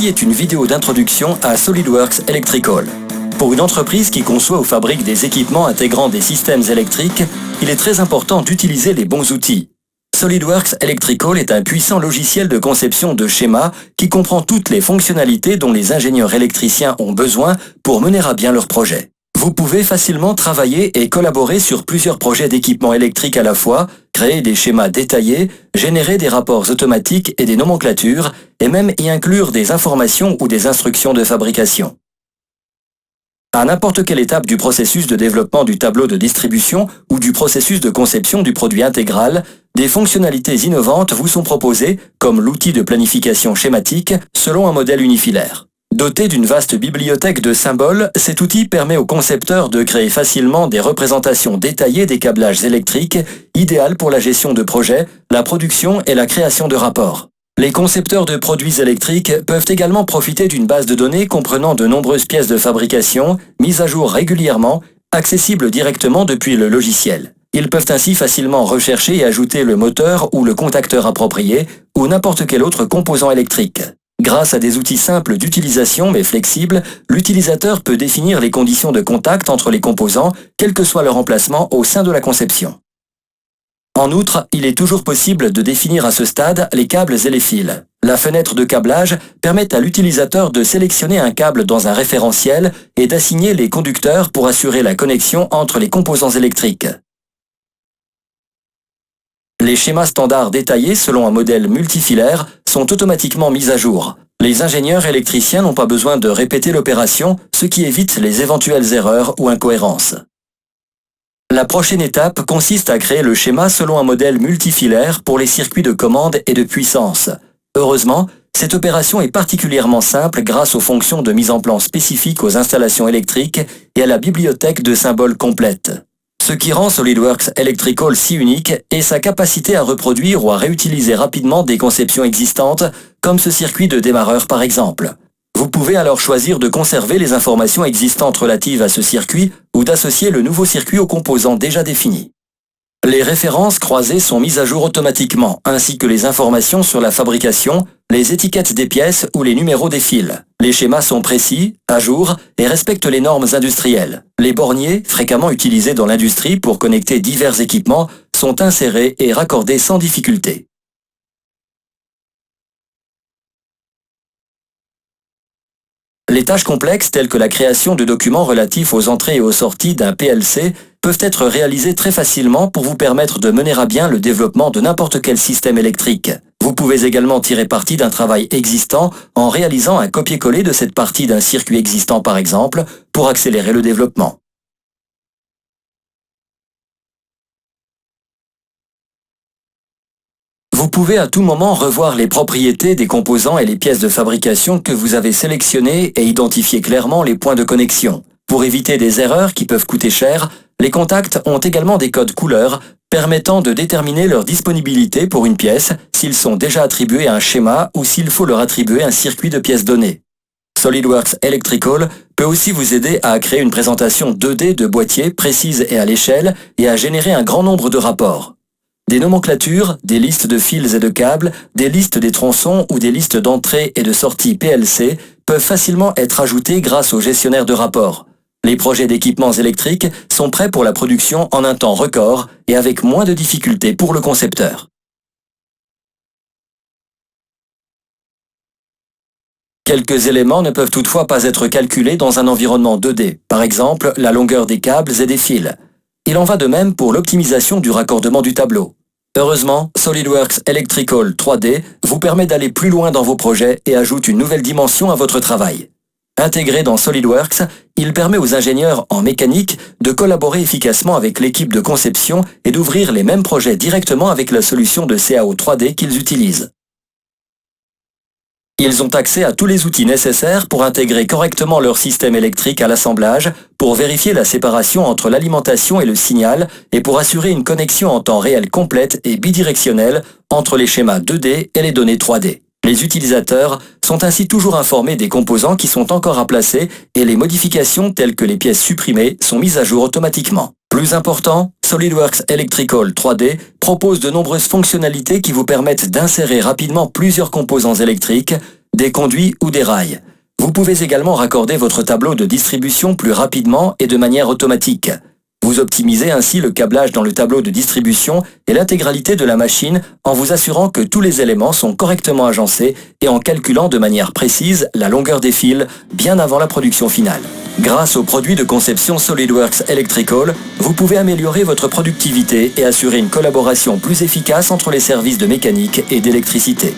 Ceci est une vidéo d'introduction à SolidWorks Electrical. Pour une entreprise qui conçoit ou fabrique des équipements intégrant des systèmes électriques, il est très important d'utiliser les bons outils. SolidWorks Electrical est un puissant logiciel de conception de schémas qui comprend toutes les fonctionnalités dont les ingénieurs électriciens ont besoin pour mener à bien leur projet. Vous pouvez facilement travailler et collaborer sur plusieurs projets d'équipements électriques à la fois, créer des schémas détaillés, générer des rapports automatiques et des nomenclatures, et même y inclure des informations ou des instructions de fabrication. À n'importe quelle étape du processus de développement du tableau de distribution ou du processus de conception du produit intégral, des fonctionnalités innovantes vous sont proposées, comme l'outil de planification schématique, selon un modèle unifilaire. Doté d'une vaste bibliothèque de symboles, cet outil permet aux concepteurs de créer facilement des représentations détaillées des câblages électriques, idéales pour la gestion de projets, la production et la création de rapports. Les concepteurs de produits électriques peuvent également profiter d'une base de données comprenant de nombreuses pièces de fabrication, mises à jour régulièrement, accessibles directement depuis le logiciel. Ils peuvent ainsi facilement rechercher et ajouter le moteur ou le contacteur approprié, ou n'importe quel autre composant électrique. Grâce à des outils simples d'utilisation mais flexibles, l'utilisateur peut définir les conditions de contact entre les composants, quel que soit leur emplacement au sein de la conception. En outre, il est toujours possible de définir à ce stade les câbles et les fils. La fenêtre de câblage permet à l'utilisateur de sélectionner un câble dans un référentiel et d'assigner les conducteurs pour assurer la connexion entre les composants électriques. Les schémas standards détaillés selon un modèle multifilaire sont automatiquement mis à jour. Les ingénieurs électriciens n'ont pas besoin de répéter l'opération, ce qui évite les éventuelles erreurs ou incohérences. La prochaine étape consiste à créer le schéma selon un modèle multifilaire pour les circuits de commande et de puissance. Heureusement, cette opération est particulièrement simple grâce aux fonctions de mise en plan spécifiques aux installations électriques et à la bibliothèque de symboles complète. Ce qui rend SolidWorks Electrical si unique est sa capacité à reproduire ou à réutiliser rapidement des conceptions existantes, comme ce circuit de démarreur par exemple. Vous pouvez alors choisir de conserver les informations existantes relatives à ce circuit ou d'associer le nouveau circuit aux composants déjà définis. Les références croisées sont mises à jour automatiquement, ainsi que les informations sur la fabrication, les étiquettes des pièces ou les numéros des fils. Les schémas sont précis, à jour et respectent les normes industrielles. Les borniers, fréquemment utilisés dans l'industrie pour connecter divers équipements, sont insérés et raccordés sans difficulté. Les tâches complexes telles que la création de documents relatifs aux entrées et aux sorties d'un PLC peuvent être réalisées très facilement pour vous permettre de mener à bien le développement de n'importe quel système électrique. Vous pouvez également tirer parti d'un travail existant en réalisant un copier-coller de cette partie d'un circuit existant par exemple pour accélérer le développement. Vous pouvez à tout moment revoir les propriétés des composants et les pièces de fabrication que vous avez sélectionnées et identifier clairement les points de connexion. Pour éviter des erreurs qui peuvent coûter cher, les contacts ont également des codes couleurs permettant de déterminer leur disponibilité pour une pièce, s'ils sont déjà attribués à un schéma ou s'il faut leur attribuer un circuit de pièces données. SolidWorks Electrical peut aussi vous aider à créer une présentation 2D de boîtier précise et à l'échelle et à générer un grand nombre de rapports. Des nomenclatures, des listes de fils et de câbles, des listes des tronçons ou des listes d'entrée et de sortie PLC peuvent facilement être ajoutées grâce au gestionnaire de rapports. Les projets d'équipements électriques sont prêts pour la production en un temps record et avec moins de difficultés pour le concepteur. Quelques éléments ne peuvent toutefois pas être calculés dans un environnement 2D, par exemple la longueur des câbles et des fils. Il en va de même pour l'optimisation du raccordement du tableau. Heureusement, SolidWorks Electrical 3D vous permet d'aller plus loin dans vos projets et ajoute une nouvelle dimension à votre travail. Intégré dans SolidWorks, il permet aux ingénieurs en mécanique de collaborer efficacement avec l'équipe de conception et d'ouvrir les mêmes projets directement avec la solution de CAO 3D qu'ils utilisent. Ils ont accès à tous les outils nécessaires pour intégrer correctement leur système électrique à l'assemblage, pour vérifier la séparation entre l'alimentation et le signal et pour assurer une connexion en temps réel complète et bidirectionnelle entre les schémas 2D et les données 3D. Les utilisateurs sont ainsi toujours informés des composants qui sont encore à placer et les modifications telles que les pièces supprimées sont mises à jour automatiquement. Plus important, SolidWorks Electrical 3D propose de nombreuses fonctionnalités qui vous permettent d'insérer rapidement plusieurs composants électriques, des conduits ou des rails. Vous pouvez également raccorder votre tableau de distribution plus rapidement et de manière automatique. Vous optimisez ainsi le câblage dans le tableau de distribution et l'intégralité de la machine en vous assurant que tous les éléments sont correctement agencés et en calculant de manière précise la longueur des fils bien avant la production finale. Grâce aux produits de conception SolidWorks Electrical, vous pouvez améliorer votre productivité et assurer une collaboration plus efficace entre les services de mécanique et d'électricité.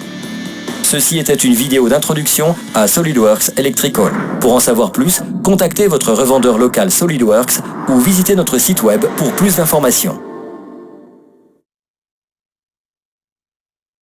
Ceci était une vidéo d'introduction à SolidWorks Electrical. Pour en savoir plus, contactez votre revendeur local SolidWorks ou visitez notre site web pour plus d'informations.